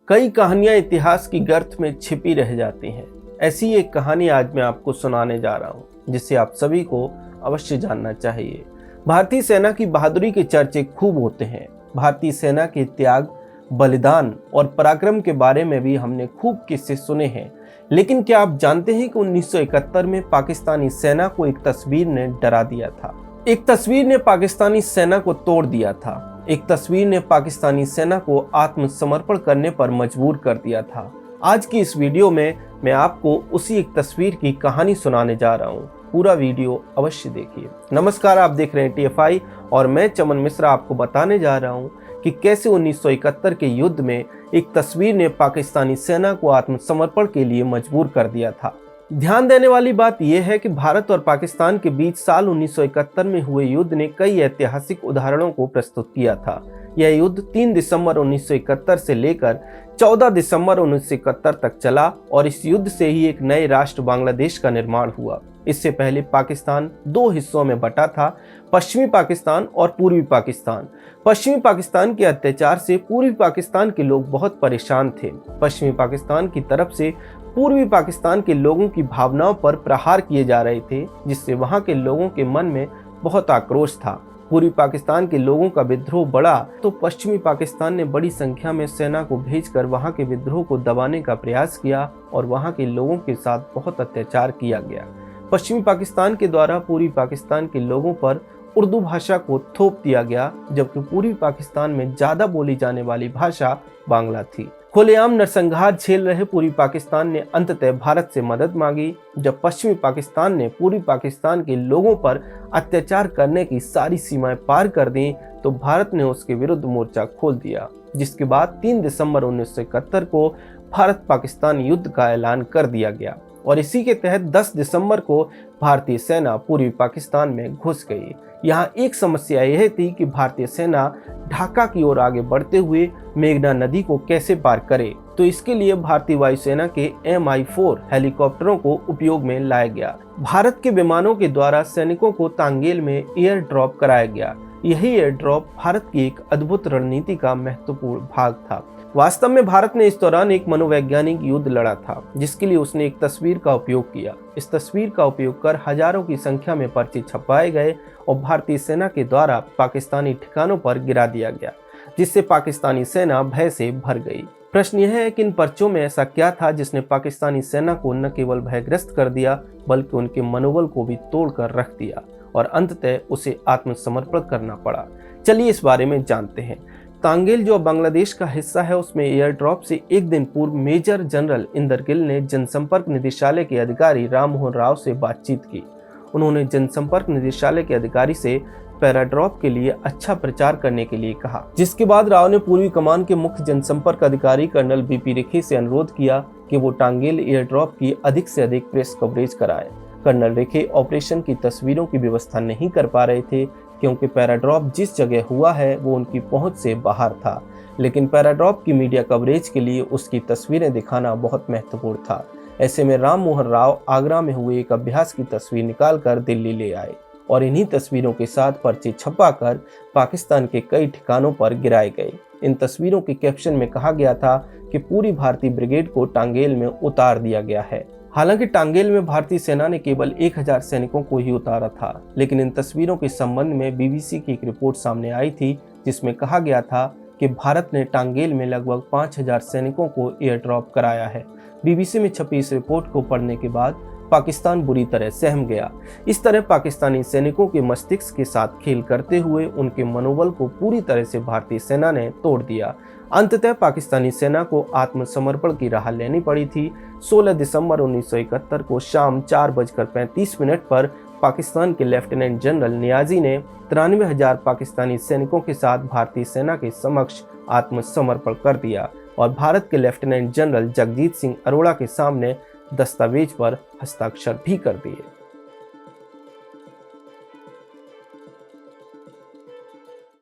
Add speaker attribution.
Speaker 1: कई कहानियां इतिहास की गर्त में छिपी रह जाती हैं। ऐसी एक कहानी आज मैं आपको सुनाने जा रहा हूं, जिसे आप सभी को अवश्य जानना चाहिए। भारतीय सेना की बहादुरी के चर्चे खूब होते हैं। भारतीय सेना के त्याग, बलिदान और पराक्रम के बारे में भी हमने खूब किस्से सुने हैं। लेकिन क्या आप जानते हैं कि 1971 में पाकिस्तानी सेना को एक तस्वीर ने डरा दिया था। एक तस्वीर ने पाकिस्तानी सेना को तोड़ दिया था। एक तस्वीर ने पाकिस्तानी सेना को आत्मसमर्पण करने पर मजबूर कर दिया था। आज की इस वीडियो में मैं आपको उसी एक तस्वीर की कहानी सुनाने जा रहा हूँ। पूरा वीडियो अवश्य देखिए। नमस्कार, आप देख रहे हैं TFI और मैं चमन मिश्रा आपको बताने जा रहा हूँ कि कैसे 1971 के युद्ध में एक तस्वीर ने पाकिस्तानी सेना को आत्मसमर्पण के लिए मजबूर कर दिया था। ध्यान देने वाली बात यह है कि भारत और पाकिस्तान के बीच साल 1971 में हुए युद्ध ने कई ऐतिहासिक उदाहरणों को प्रस्तुत किया था। यह युद्ध 3 दिसंबर 1971 से लेकर 14 दिसंबर 1971 तक चला और इस युद्ध से ही एक नए राष्ट्र बांग्लादेश का निर्माण हुआ। इससे पहले पाकिस्तान दो हिस्सों में बटा था, पश्चिमी पाकिस्तान और पूर्वी पाकिस्तान। पश्चिमी पाकिस्तान के अत्याचार से पूर्वी पाकिस्तान के लोग बहुत परेशान थे। पश्चिमी पाकिस्तान की तरफ से पूर्वी पाकिस्तान के लोगों की भावनाओं पर प्रहार किए जा रहे थे, जिससे वहां के लोगों के मन में बहुत आक्रोश था। पूर्वी पाकिस्तान के लोगों का विद्रोह बढ़ा तो पश्चिमी पाकिस्तान ने बड़ी संख्या में सेना को भेजकर वहां के विद्रोह को दबाने का प्रयास किया और वहां के लोगों के साथ बहुत अत्याचार किया गया। पश्चिमी पाकिस्तान के द्वारा पूर्वी पाकिस्तान के लोगों पर उर्दू भाषा को थोप दिया गया, जबकि पूर्वी पाकिस्तान में ज्यादा बोली जाने वाली भाषा बांग्ला थी। खुलेआम नरसंहार झेल रहे पूर्वी पाकिस्तान ने अंततः भारत से मदद मांगी। जब पश्चिमी पाकिस्तान ने पूर्वी पाकिस्तान के लोगों पर अत्याचार करने की सारी सीमाएं पार कर दी तो भारत ने उसके विरुद्ध मोर्चा खोल दिया, जिसके बाद 3 दिसंबर 1971 को भारत पाकिस्तान युद्ध का ऐलान कर दिया गया और इसी के तहत 10 दिसंबर को भारतीय सेना पूर्वी पाकिस्तान में घुस गई। यहाँ एक समस्या यह थी कि भारतीय सेना ढाका की ओर आगे बढ़ते हुए मेघना नदी को कैसे पार करे, तो इसके लिए भारतीय वायुसेना के Mi-4 हेलीकॉप्टरों को उपयोग में लाया गया। भारत के विमानों के द्वारा सैनिकों को तांगेल में एयर ड्रॉप कराया गया। यही एयर ड्रॉप भारत की एक अद्भुत रणनीति का महत्वपूर्ण भाग था। वास्तव में भारत ने इस दौरान एक मनोवैज्ञानिक युद्ध लड़ा था, जिसके लिए उसने एक तस्वीर का उपयोग किया। इस तस्वीर का उपयोग कर हजारों की संख्या में पर्चे छपवाए गए और भारतीय सेना के द्वारा पाकिस्तानी ठिकानों पर गिरा दिया गया, जिससे पाकिस्तानी सेना भय से भर गई। प्रश्न यह है कि इन पर्चों में ऐसा क्या था जिसने पाकिस्तानी सेना को न केवल भयग्रस्त कर दिया, बल्कि उनके मनोबल को भी तोड़कर रख दिया और अंततः उसे आत्मसमर्पण करना पड़ा। चलिए इस बारे में जानते हैं। तांगेल जो बांग्लादेश का हिस्सा है, उसमें एयर ड्रॉप से एक दिन पूर्व मेजर जनरल इंदर गिल ने जनसंपर्क निदेशालय के अधिकारी राम मोहन राव से बातचीत की। उन्होंने जनसंपर्क निदेशालय के अधिकारी से पैराड्रॉप के लिए अच्छा प्रचार करने के लिए कहा, जिसके बाद राव ने पूर्वी कमान के मुख्य जनसंपर्क अधिकारी कर्नल BP रेखे से अनुरोध किया कि वो टांगेल एयर ड्रॉप की अधिक से अधिक प्रेस कवरेज कराए। कर्नल रेखे ऑपरेशन की तस्वीरों की व्यवस्था नहीं कर पा रहे थे, क्योंकि पैराड्रॉप जिस जगह हुआ है वो उनकी पहुंच से बाहर था। लेकिन पैराड्रॉप की मीडिया कवरेज के लिए उसकी तस्वीरें दिखाना बहुत महत्वपूर्ण था। ऐसे में राम मोहन राव आगरा में हुए एक अभ्यास की तस्वीर निकालकर दिल्ली ले आए और इन्हीं तस्वीरों के साथ पर्चे छपाकर पाकिस्तान के कई ठिकानों पर गिराए गए। इन तस्वीरों के कैप्शन में कहा गया था कि पूरी भारतीय ब्रिगेड को टांगेल में उतार दिया गया है। हालांकि टांगेल में भारतीय सेना ने केवल 1000 सैनिकों को ही उतारा था, लेकिन इन तस्वीरों के संबंध में BBC की एक रिपोर्ट सामने आई थी, जिसमें कहा गया था कि भारत ने टांगेल में लगभग 5000 सैनिकों को एयर ड्रॉप कराया है। BBC में छपी इस रिपोर्ट को पढ़ने के बाद पाकिस्तान बुरी तरह सहम गया। इस तरह पाकिस्तानी सैनिकों के मस्तिष्क के साथ खेल करते हुए उनके मनोबल को पूरी तरह से भारतीय सेना ने तोड़ दिया। अंततः पाकिस्तानी सेना को आत्मसमर्पण की राह लेनी पड़ी थी। 16 दिसंबर 1971 को शाम 4:35 पर पाकिस्तान के लेफ्टिनेंट जनरल नियाजी ने 93,000 पाकिस्तानी सैनिकों के साथ भारतीय सेना के समक्ष आत्मसमर्पण कर दिया और भारत के लेफ्टिनेंट जनरल जगजीत सिंह अरोड़ा के सामने दस्तावेज पर हस्ताक्षर भी कर दिए।